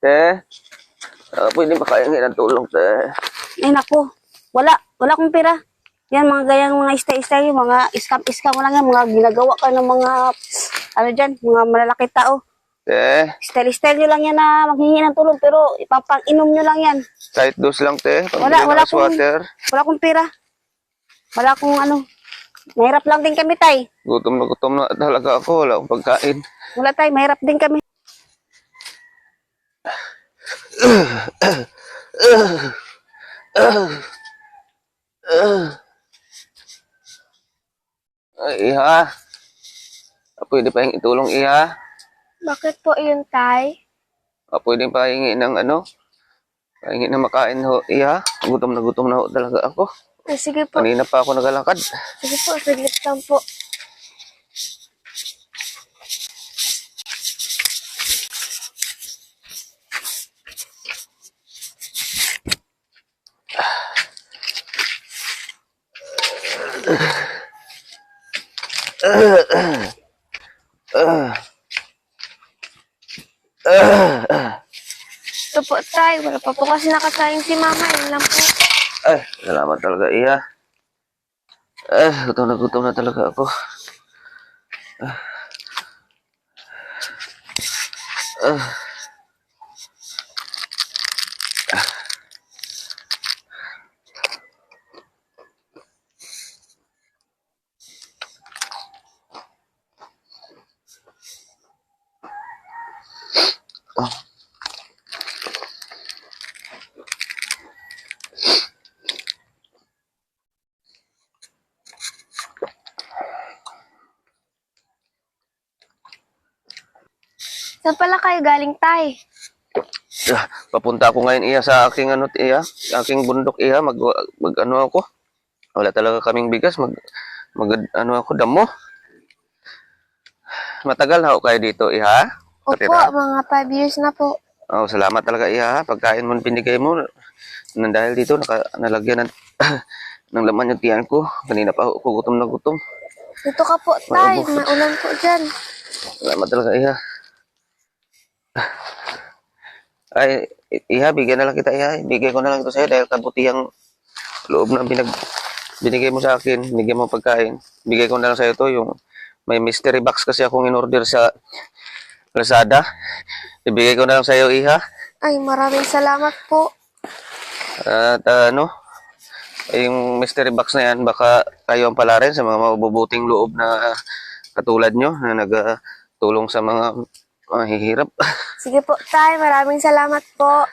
Te, pwede ba kayang ng tulong, te? Ay, naku. Wala akong pera. Yan, mga gayang mga istay-istay, mga iskam-iskam mo lang yan, mga ginagawa ka ng mga, ano dyan, mga malalaki tao. Te, Style-style nyo lang yan na maghingi ng tulong, pero ipapang-inom nyo lang yan. kahit dos lang, te. Wala Pambili ng akong, water. wala akong pera. Wala akong ano. Mahirap lang din kami, tay. Gutom na talaga ako. Wala akong pagkain. Wala, tay. Mahirap din kami. Ay, iha. Pwede pa yung itulong, iha. Bakit po yun, Tay? Pwede pa hingi ng ano? Pahingi na makain ho, iha. Gutom na ho talaga ako. Sige po. Kanina pa ako nagalakad. Sige po, saglit lang po. Ito po, Tay. Wala pa po kasi nakakain si Mama. Yun lang po. Ay, salamat talaga, iha. Gutom na talaga ako. Saan pala kayo galing, Tay? Papunta ako ngayon, iha, sa aking ano, iha. Aking bundok, iha. Mag ano ako. Wala talaga kaming bigas. Ano ako, damo. Matagal na ako kayo dito, iha. Opo, Katira. mga 5 years na po. Salamat talaga, iha. Pagkain mo binigay mo. Dahil dito, nalagyan ng laman yung tiyan ko. Kanina pa ako gutom na gutom. Dito ka po, Tay. May ulan po dyan. Salamat talaga, iha. Ay, iha, bigyan na lang kita, iha. Bigay ko na lang ito sa'yo dahil kabutihang loob na binigay mo sa akin. Bigyan mo pagkain. Bigay ko na lang sa'yo ito, yung may mystery box kasi akong in-order sa Lazada. Ibigay ko na lang sa'yo, iha. Ay, maraming salamat po. At yung mystery box na yan, baka kayo ang pala rin sa mga mabubuting loob na katulad nyo na nagtulong sa mga mahihirap. Sige po, Tay. Maraming salamat po.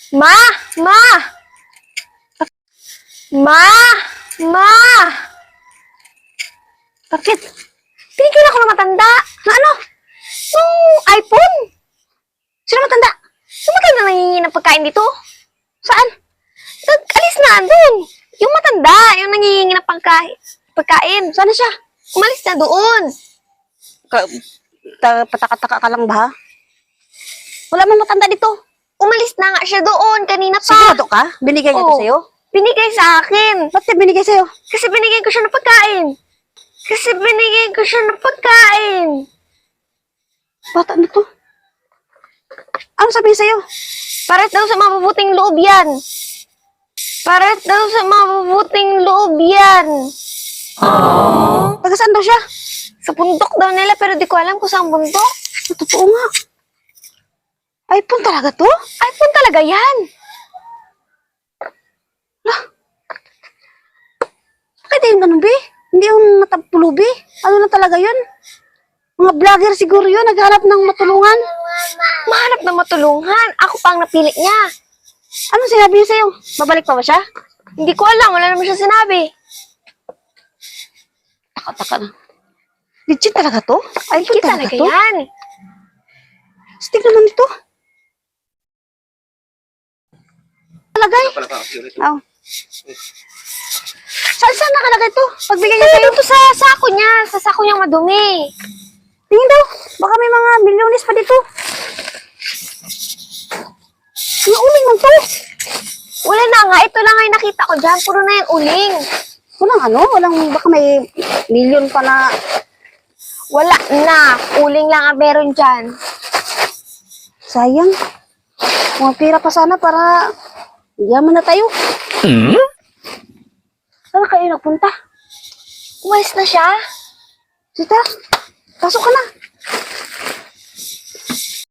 Ma! Ma! Ma! Ma! Bakit? Pinigyan ako ng matanda. Na ano? Yung iPhone? Sino matanda? Yung matanda nangingi ng pagkain dito? Saan? Alis na, doon. Yung matanda, yung nangingi ng pagkain. Saan na siya? Umalis na doon. Pataka-taka ka lang ba, ha? Wala man matanda dito. Umalis na nga siya doon. Kanina pa. Sigurado ka? Binigay niya to Oo. sa'yo? Binigay sa akin. Ba't niya binigay sa'yo? Kasi binigyan ko siya ng pagkain. Kasi binigyan ko siya ng pagkain. Bata na to. Ano sabihin sa'yo? Para daw sa mabubuting loob yan. Para daw sa mabubuting loob yan. Taga saan daw siya? Sa bundok daw nila pero di ko alam kung saan bundok. Totoo nga. iPhone talaga to? iPhone talaga yan. Bakit yung ganun, be? Hindi yung matapulo, be. Ano na talaga yun? Mga vlogger siguro yun, naghanap ng matulungan. Mahanap na matulungan. Ako pa ang napili niya. Ano sinabi niya sa'yo? Babalik pa ba siya? Hindi ko alam. Wala naman siya sinabi. Taka na. Legit talaga to? iPhone Hindi talaga talaga to? yan. Stick naman ito. Talagay? Oh. Saan nakalagay to? Pagbigay niya sa'yo? Dito sa sako niya. Sa sako niyang madumi. Tingin daw. Baka may mga milyones pa dito. Mga uling man to. Wala na nga. Ito lang nga yung nakita ko dyan. Puro na yung uling. Walang ano? Baka may milyon pa na. Wala na. Uling lang ang meron dyan. Sayang. Mga pira pa sana para yaman na tayo. Saan kayo nagpunta? Umalis na siya. Sita, pasok ka na.